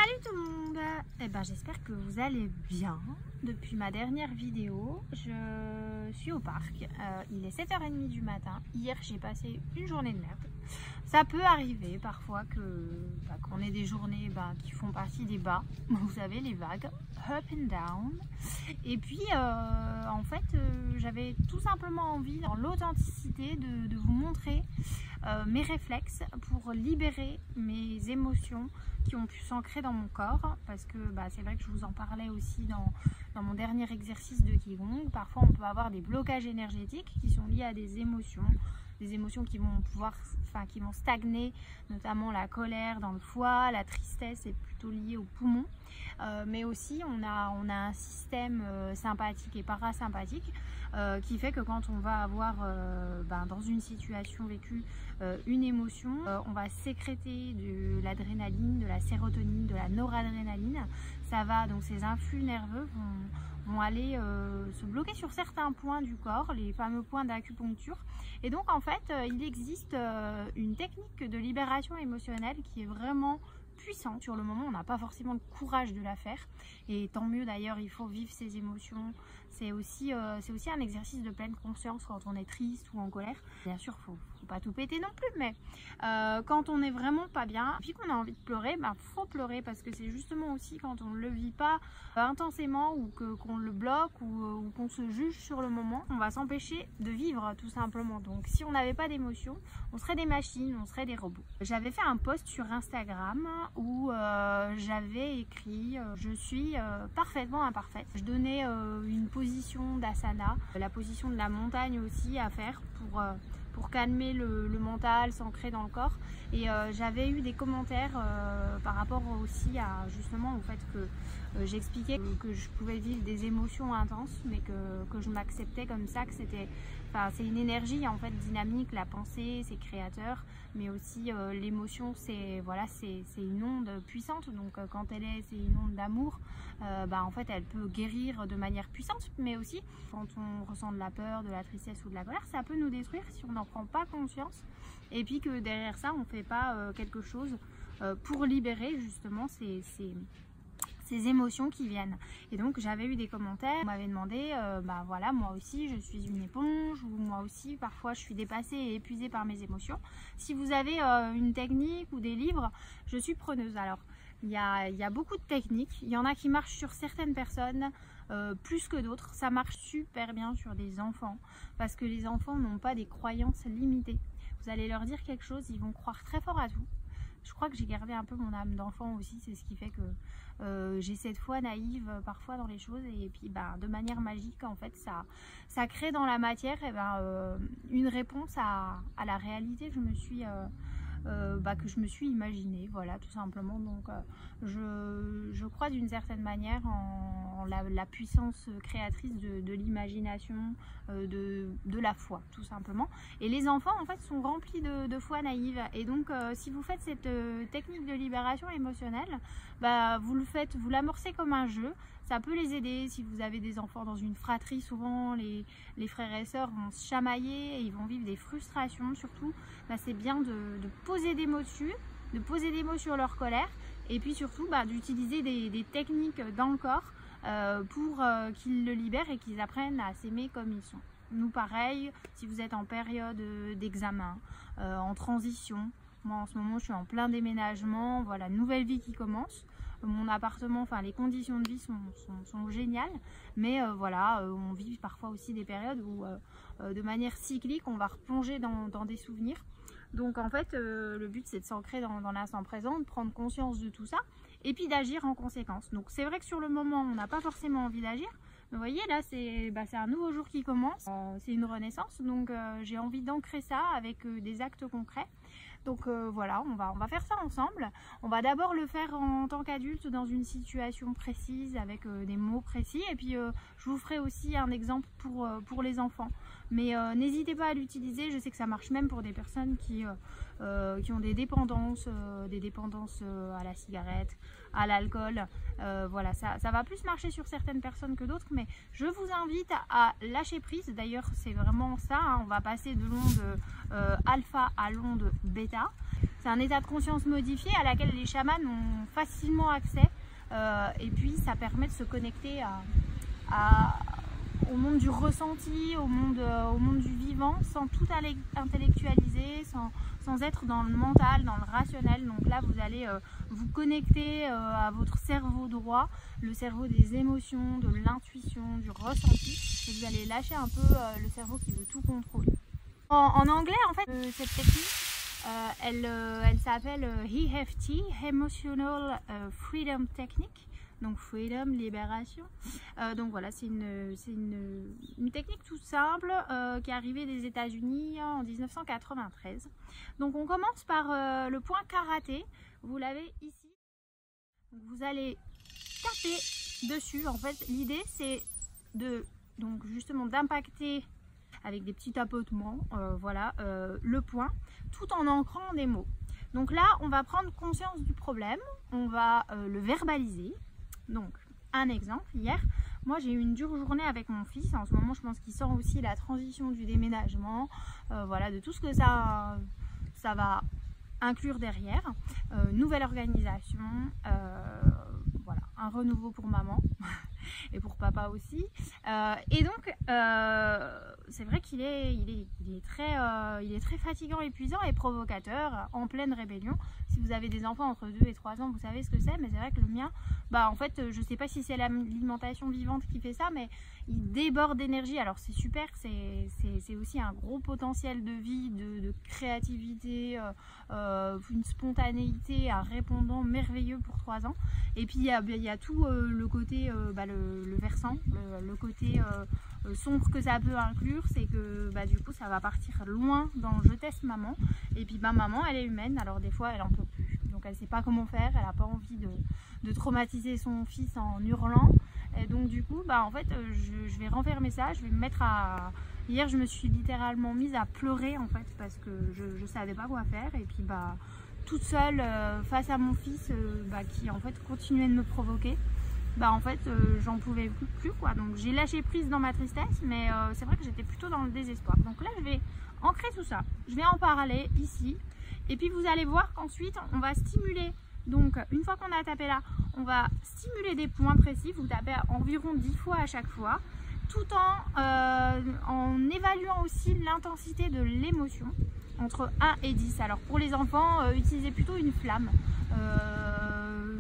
Salut tout le monde. J'espère que vous allez bien. Depuis ma dernière vidéo, je suis au parc. Il est 7h30 du matin. Hier, j'ai passé une journée de merde. Ça peut arriver parfois qu'on ait des journées qui font partie des bas. Vous savez, les vagues, up and down. Et puis, en fait, j'avais tout simplement envie, dans l'authenticité, de vous montrer mes réflexes pour libérer mes émotions qui ont pu s'ancrer dans mon corps, parce que c'est vrai que je vous en parlais aussi dans mon dernier exercice de Qigong. Parfois on peut avoir des blocages énergétiques qui sont liés à des émotions qui vont qui vont stagner, notamment la colère dans le foie, la tristesse est plutôt liée aux poumons, mais aussi on a un système sympathique et parasympathique qui fait que quand on va avoir dans une situation vécue une émotion, on va sécréter de l'adrénaline, de la sérotonine, de la noradrénaline. Donc ces influx nerveux vont aller se bloquer sur certains points du corps, les fameux points d'acupuncture. Et donc en fait, il existe une technique de libération émotionnelle qui est vraiment puissante. Sur le moment, on n'a pas forcément le courage de la faire, et tant mieux d'ailleurs, il faut vivre ses émotions. C'est aussi un exercice de pleine conscience quand on est triste ou en colère. Bien sûr, faut pas tout péter non plus, mais quand on est vraiment pas bien, puis qu'on a envie de pleurer, faut pleurer, parce que c'est justement aussi quand on ne le vit pas intensément, ou qu'on le bloque, ou qu'on se juge sur le moment, on va s'empêcher de vivre tout simplement. Donc si on n'avait pas d'émotions, on serait des machines, on serait des robots. J'avais fait un post sur Instagram où j'avais écrit je suis parfaitement imparfaite. Je donnais une position d'asana, la position de la montagne aussi à faire pour calmer le mental, s'ancrer dans le corps. Et j'avais eu des commentaires par rapport aussi à justement au fait que j'expliquais que je pouvais vivre des émotions intenses, mais que je m'acceptais comme ça, que c'est une énergie en fait dynamique. La pensée, c'est créateur, mais aussi l'émotion, c'est une onde puissante. Donc quand c'est une onde d'amour, en fait elle peut guérir de manière puissante, mais aussi quand on ressent de la peur, de la tristesse ou de la colère, ça peut nous détruire si on n'en prend pas conscience, et puis que derrière ça on fait pas quelque chose pour libérer justement ces émotions qui viennent. Et donc j'avais eu des commentaires, on m'avait demandé voilà, moi aussi je suis une éponge, ou moi aussi parfois je suis dépassée et épuisée par mes émotions. Si vous avez une technique ou des livres, je suis preneuse. Alors il y a beaucoup de techniques, il y en a qui marchent sur certaines personnes plus que d'autres. Ça marche super bien sur des enfants, parce que les enfants n'ont pas des croyances limitées. Vous allez leur dire quelque chose, ils vont croire très fort à tout. Je crois que j'ai gardé un peu mon âme d'enfant aussi, c'est ce qui fait que j'ai cette foi naïve parfois dans les choses, et puis de manière magique en fait ça crée dans la matière une réponse à la réalité que je me suis imaginée, voilà, tout simplement. Donc je crois d'une certaine manière en la puissance créatrice de l'imagination, de la foi, tout simplement. Et les enfants en fait sont remplis de foi naïve, et donc si vous faites cette technique de libération émotionnelle, vous l'amorcez comme un jeu. Ça peut les aider si vous avez des enfants dans une fratrie. Souvent les frères et sœurs vont se chamailler et ils vont vivre des frustrations. Surtout, c'est bien de poser des mots dessus, de poser des mots sur leur colère, et puis surtout d'utiliser des techniques dans le corps pour qu'ils le libèrent et qu'ils apprennent à s'aimer comme ils sont. Nous pareil, si vous êtes en période d'examen, en transition, moi en ce moment je suis en plein déménagement, voilà, nouvelle vie qui commence. Mon appartement, les conditions de vie sont géniales, mais on vit parfois aussi des périodes où de manière cyclique on va replonger dans des souvenirs. Donc en fait le but c'est de s'ancrer dans l'instant présent, de prendre conscience de tout ça, et puis d'agir en conséquence. Donc c'est vrai que sur le moment on n'a pas forcément envie d'agir, mais vous voyez là c'est un nouveau jour qui commence, c'est une renaissance, donc j'ai envie d'ancrer ça avec des actes concrets. Donc voilà, on va faire ça ensemble. On va d'abord le faire en tant qu'adulte dans une situation précise, avec des mots précis, et puis je vous ferai aussi un exemple pour les enfants. Mais n'hésitez pas à l'utiliser, je sais que ça marche même pour des personnes qui ont des dépendances à la cigarette, à l'alcool. Voilà, ça va plus marcher sur certaines personnes que d'autres, mais je vous invite à lâcher prise. D'ailleurs c'est vraiment ça, hein, on va passer de l'onde alpha à l'onde bêta. C'est un état de conscience modifié à laquelle les chamans ont facilement accès. Et puis ça permet de se connecter au monde du ressenti, au monde du vivant, sans tout intellectualiser, sans être dans le mental, dans le rationnel. Donc là, vous allez vous connecter à votre cerveau droit, le cerveau des émotions, de l'intuition, du ressenti. Et vous allez lâcher un peu le cerveau qui veut tout contrôler. En anglais, en fait, cette technique, elle s'appelle EFT, Emotional Freedom Technique. Donc freedom, libération. Donc voilà, c'est une technique toute simple qui est arrivée des États-Unis en 1993. Donc on commence par le point karaté. Vous l'avez ici. Donc vous allez taper dessus. En fait, l'idée c'est donc justement d'impacter avec des petits tapotements, voilà, le point, tout en ancrant des mots. Donc là, on va prendre conscience du problème, on va le verbaliser. Donc, un exemple, hier, moi j'ai eu une dure journée avec mon fils. En ce moment, je pense qu'il sent aussi la transition du déménagement, voilà, de tout ce que ça va inclure derrière. Nouvelle organisation, voilà, un renouveau pour maman et pour papa aussi. Et donc, c'est vrai qu'il est très fatigant, épuisant et provocateur, en pleine rébellion. Si vous avez des enfants entre 2 et 3 ans, vous savez ce que c'est, mais c'est vrai que le mien, bah en fait, je sais pas si c'est l'alimentation vivante qui fait ça, mais il déborde d'énergie. Alors c'est super, c'est aussi un gros potentiel de vie, de créativité, une spontanéité, un répondant merveilleux pour 3 ans. Et puis il y a tout le côté, le versant, le côté sombre que ça peut inclure, c'est que du coup ça va partir loin dans je teste maman. Et puis maman elle est humaine, alors des fois elle en peut plus, donc elle sait pas comment faire, elle a pas envie de traumatiser son fils en hurlant. Et donc du coup en fait je vais renfermer ça, je vais me mettre à... Hier je me suis littéralement mise à pleurer en fait parce que je savais pas quoi faire. Et puis toute seule face à mon fils qui en fait continuait de me provoquer. En fait j'en pouvais plus quoi. Donc j'ai lâché prise dans ma tristesse, mais c'est vrai que j'étais plutôt dans le désespoir. Donc là je vais ancrer tout ça, je vais en parler ici. Et puis vous allez voir qu'ensuite on va stimuler. Donc une fois qu'on a tapé là, on va stimuler des points précis. Vous tapez environ 10 fois à chaque fois, tout en évaluant aussi l'intensité de l'émotion entre 1 et 10. Alors pour les enfants, utilisez plutôt une flamme.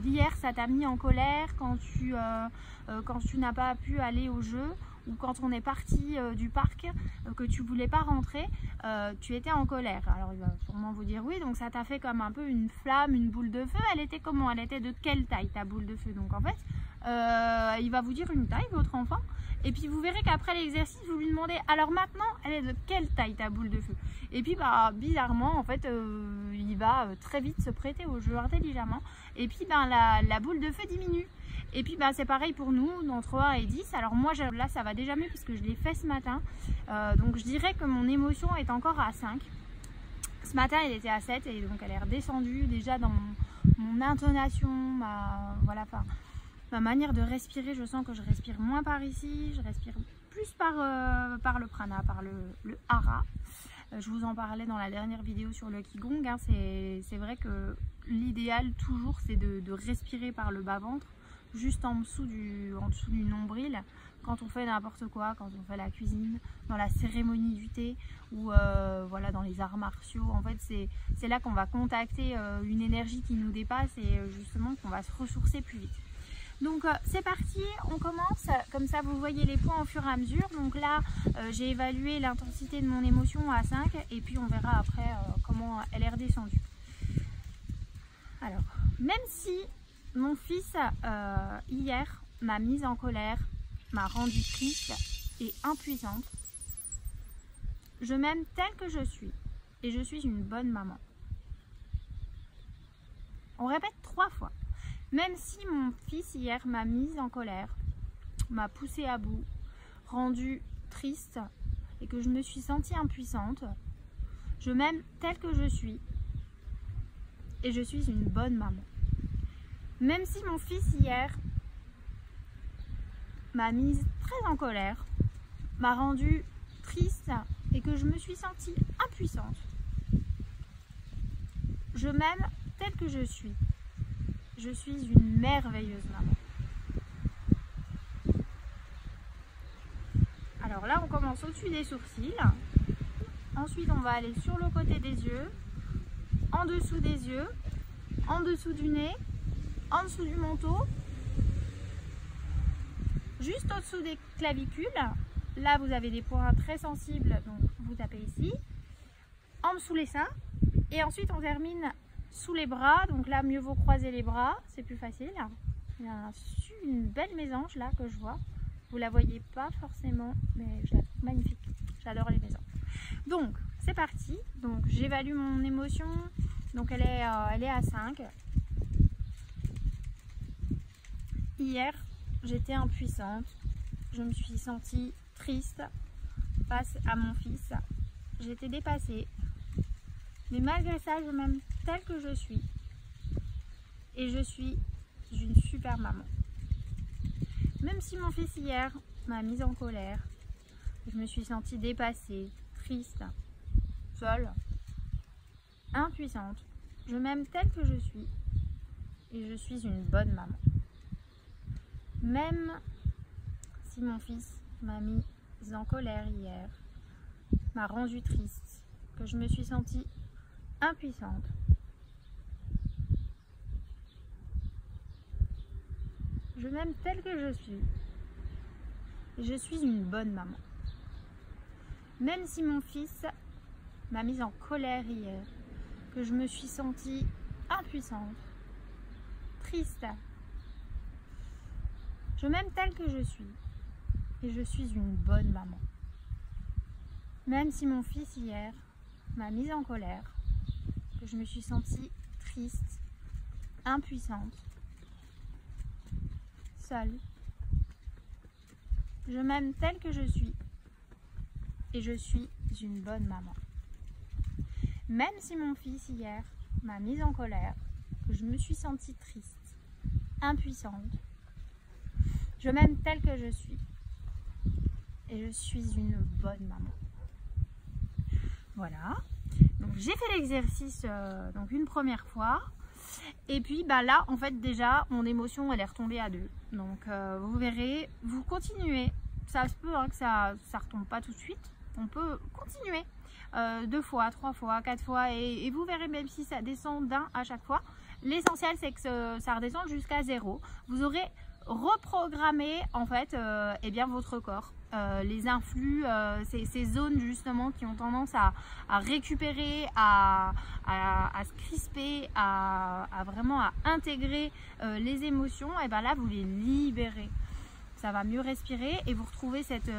Hier ça t'a mis en colère quand tu n'as pas pu aller au jeu, ou quand on est parti du parc, que tu voulais pas rentrer, tu étais en colère. Alors il va sûrement vous dire oui, donc ça t'a fait comme un peu une flamme, une boule de feu. Elle était comment? Elle était de quelle taille ta boule de feu? Donc en fait il va vous dire une taille, votre enfant, et puis vous verrez qu'après l'exercice vous lui demandez alors maintenant elle est de quelle taille ta boule de feu? Et puis bizarrement en fait il va très vite se prêter au jeu intelligemment, et puis la boule de feu diminue. Et puis c'est pareil pour nous, entre 1 et 10. Alors moi là ça va déjà mieux puisque je l'ai fait ce matin. Donc je dirais que mon émotion est encore à 5. Ce matin elle était à 7 et donc elle est redescendue déjà dans mon intonation, ma manière de respirer. Je sens que je respire moins par ici, je respire plus par le prana, par le hara. Je vous en parlais dans la dernière vidéo sur le Qigong. C'est vrai que l'idéal toujours c'est de respirer par le bas-ventre, juste en dessous du nombril, quand on fait n'importe quoi, quand on fait la cuisine, dans la cérémonie du thé, ou voilà, dans les arts martiaux. En fait c'est là qu'on va contacter une énergie qui nous dépasse, et justement qu'on va se ressourcer plus vite. Donc c'est parti, on commence. Comme ça vous voyez les points au fur et à mesure. Donc là j'ai évalué l'intensité de mon émotion à 5, et puis on verra après comment elle est redescendue. Alors même si mon fils hier m'a mise en colère, m'a rendue triste et impuissante, je m'aime telle que je suis, et je suis une bonne maman. On répète 3 fois. Même si mon fils hier m'a mise en colère, m'a poussée à bout, rendue triste, et que je me suis sentie impuissante, je m'aime telle que je suis, et je suis une bonne maman. Même si mon fils hier m'a mise très en colère, m'a rendue triste et que je me suis sentie impuissante, je m'aime telle que je suis. Je suis une merveilleuse maman. Alors là, on commence au-dessus des sourcils. Ensuite, on va aller sur le côté des yeux, en dessous des yeux, en dessous du nez, en dessous du menton, juste au-dessous des clavicules. Là, vous avez des points très sensibles, donc vous tapez ici, en dessous les seins. Et ensuite, on termine sous les bras. Donc là, mieux vaut croiser les bras, c'est plus facile. Il y a une belle mésange là que je vois. Vous la voyez pas forcément, mais je la trouve magnifique. J'adore les mésanges. Donc, c'est parti. Donc, j'évalue mon émotion. Donc, elle est à 5. Hier, j'étais impuissante. Je me suis sentie triste face à mon fils. J'étais dépassée. Mais malgré ça, je m'aime telle que je suis. Et je suis une super maman. Même si mon fils hier m'a mise en colère, je me suis sentie dépassée, triste, seule, impuissante. Je m'aime telle que je suis. Et je suis une bonne maman. Même si mon fils m'a mise en colère hier, m'a rendue triste, que je me suis sentie impuissante. Je m'aime telle que je suis. Je suis une bonne maman. Même si mon fils m'a mise en colère hier, que je me suis sentie impuissante, triste. Je m'aime telle que je suis. Et je suis une bonne maman. Même si mon fils hier m'a mise en colère, que je me suis sentie triste, impuissante, seule. Je m'aime telle que je suis et je suis une bonne maman. Même si mon fils hier m'a mise en colère, que je me suis sentie triste, impuissante, je m'aime telle que je suis et je suis une bonne maman. Voilà. Donc j'ai fait l'exercice donc une première fois. Et puis bah là en fait déjà mon émotion elle est retombée à 2. Donc vous verrez, vous continuez. Ça se peut hein, que ça retombe pas tout de suite. On peut continuer 2 fois, 3 fois, 4 fois et vous verrez même si ça descend d'un à chaque fois. L'essentiel c'est que ça redescende jusqu'à 0. Vous aurez reprogrammé en fait eh bien votre corps. Les influx, ces zones justement qui ont tendance à récupérer, à se crisper, à vraiment à intégrer les émotions, et bien là vous les libérez. Ça va mieux respirer et vous retrouvez cet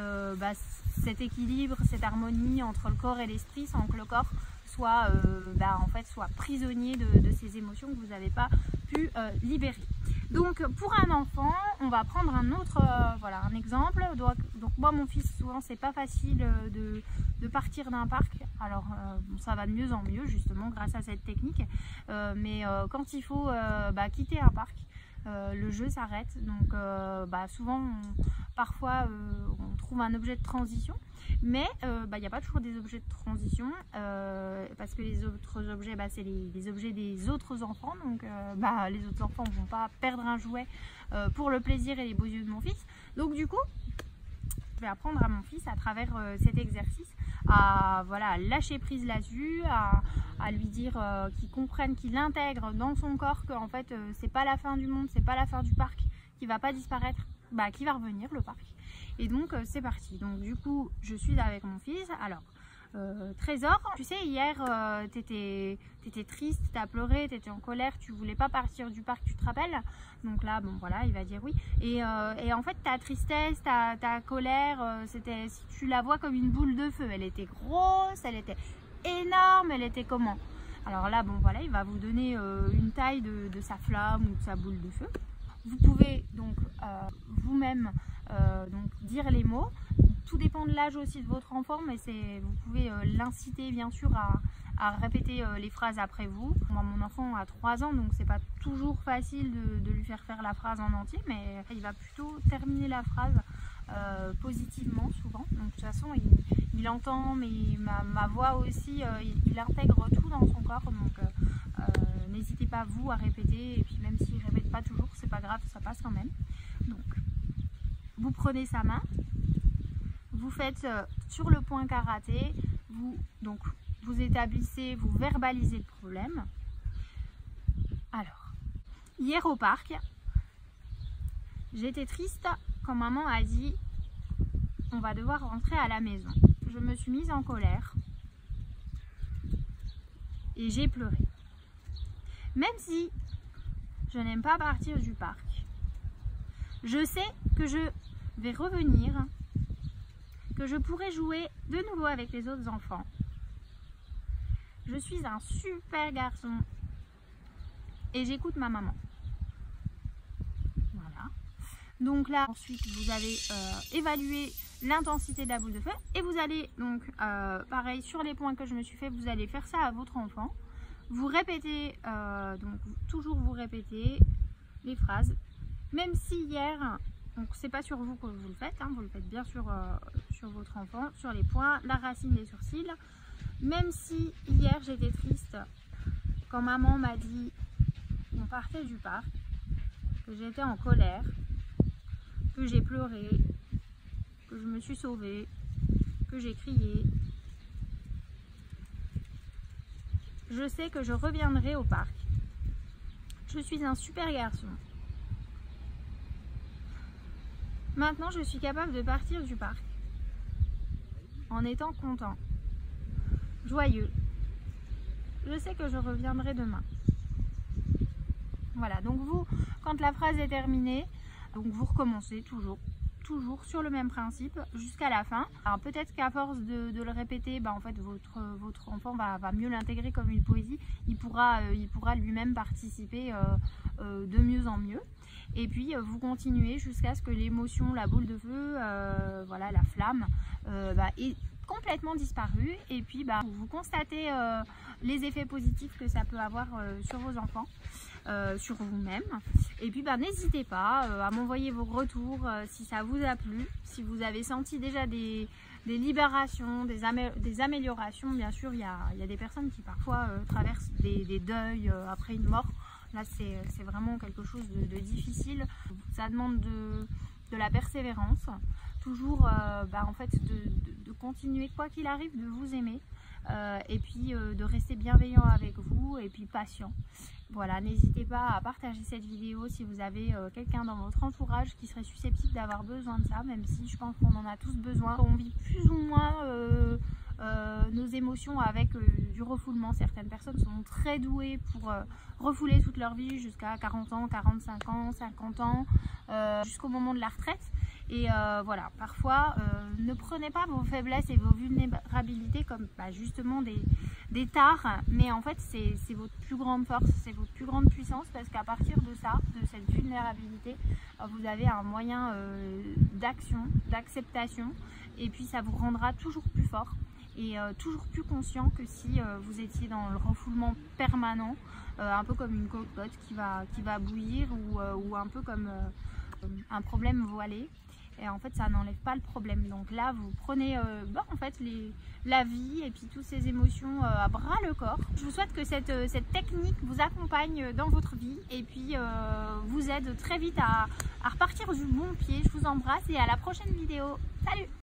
équilibre, cette harmonie entre le corps et l'esprit sans que le corps soit, soit prisonnier de ces émotions que vous n'avez pas pu libérer. Donc pour un enfant, on va prendre un autre un exemple. Donc moi mon fils souvent c'est pas facile de partir d'un parc. Alors ça va de mieux en mieux justement grâce à cette technique. Mais quand il faut quitter un parc, le jeu s'arrête. Donc souvent parfois on trouve un objet de transition. Mais il n'y a pas toujours des objets de transition parce que les autres objets c'est les objets des autres enfants, donc les autres enfants ne vont pas perdre un jouet pour le plaisir et les beaux yeux de mon fils. Donc du coup je vais apprendre à mon fils à travers cet exercice à lâcher prise là-dessus, à lui dire qu'il comprenne, qu'il intègre dans son corps que en fait c'est pas la fin du monde, c'est pas la fin du parc, qui va pas disparaître, qui va revenir le parc. Et donc c'est parti. Donc du coup je suis avec mon fils. Alors Trésor, tu sais hier t'étais triste, t'as pleuré, t'étais en colère, tu voulais pas partir du parc, tu te rappelles? Donc là il va dire oui. Et en fait ta tristesse, ta colère, c'était, si tu la vois comme une boule de feu, elle était grosse, elle était énorme, elle était comment? Alors là il va vous donner une taille de sa flamme ou de sa boule de feu. Vous pouvez donc vous-même dire les mots. Tout dépend de l'âge aussi de votre enfant, mais vous pouvez l'inciter bien sûr à répéter les phrases après vous. Moi, mon enfant a 3 ans, donc c'est pas toujours facile de lui faire la phrase en entier, mais il va plutôt terminer la phrase positivement souvent. Donc de toute façon il entend ma voix aussi, il intègre tout dans son corps, donc n'hésitez pas vous à répéter, et puis même s'il ne répète pas toujours, c'est pas grave, ça passe quand même. Donc vous prenez sa main, vous faites sur le point karaté, vous établissez, vous verbalisez le problème. Alors, hier au parc, j'étais triste quand maman a dit on va devoir rentrer à la maison. Je me suis mise en colère et j'ai pleuré. Même si je n'aime pas partir du parc, je sais que je vais revenir, que je pourrai jouer de nouveau avec les autres enfants. Je suis un super garçon et j'écoute ma maman. Voilà. Donc là, ensuite, vous avez évalué l'intensité de la boule de feu et vous allez donc, pareil, sur les points que je me suis fait, vous allez faire ça à votre enfant. Vous répétez, donc toujours vous répétez les phrases, même si hier, donc c'est pas sur vous que vous le faites, hein, vous le faites bien sur votre enfant, sur les points, la racine des sourcils. Même si hier j'étais triste quand maman m'a dit on partait du parc, que j'étais en colère, que j'ai pleuré, que je me suis sauvée, que j'ai crié. Je sais que je reviendrai au parc. Je suis un super garçon. Maintenant, je suis capable de partir du parc en étant content, joyeux. Je sais que je reviendrai demain. Voilà, donc vous, quand la phrase est terminée, donc vous recommencez toujours sur le même principe jusqu'à la fin. Alors peut-être qu'à force de le répéter, en fait votre enfant va mieux l'intégrer comme une poésie. Il pourra lui-même participer de mieux en mieux. Et puis vous continuez jusqu'à ce que l'émotion, la boule de feu, voilà, la flamme, est complètement disparu. Et puis vous constatez les effets positifs que ça peut avoir sur vos enfants, sur vous-même. Et puis n'hésitez pas à m'envoyer vos retours si ça vous a plu, si vous avez senti déjà des libérations, des améliorations. Bien sûr, il y a des personnes qui parfois traversent des deuils après une mort. Là, c'est vraiment quelque chose de difficile. Ça demande de la persévérance. Toujours, en fait, de continuer, quoi qu'il arrive, de vous aimer. Et puis, de rester bienveillant avec vous et puis patient. Voilà, n'hésitez pas à partager cette vidéo si vous avez quelqu'un dans votre entourage qui serait susceptible d'avoir besoin de ça, même si je pense qu'on en a tous besoin. On vit plus ou moins nos émotions avec du refoulement. Certaines personnes sont très douées pour refouler toute leur vie jusqu'à 40 ans, 45 ans, 50 ans, jusqu'au moment de la retraite. Et voilà, parfois, ne prenez pas vos faiblesses et vos vulnérabilités comme justement des tares, mais en fait, c'est votre plus grande force, c'est votre plus grande puissance, parce qu'à partir de ça, de cette vulnérabilité, vous avez un moyen d'action, d'acceptation, et puis ça vous rendra toujours plus fort et toujours plus conscient que si vous étiez dans le refoulement permanent, un peu comme une cocotte qui va bouillir, ou un peu comme un problème voilé. Et en fait, ça n'enlève pas le problème. Donc là, vous prenez en fait la vie et puis toutes ces émotions à bras le corps. Je vous souhaite que cette technique vous accompagne dans votre vie et puis vous aide très vite à repartir du bon pied. Je vous embrasse et à la prochaine vidéo. Salut!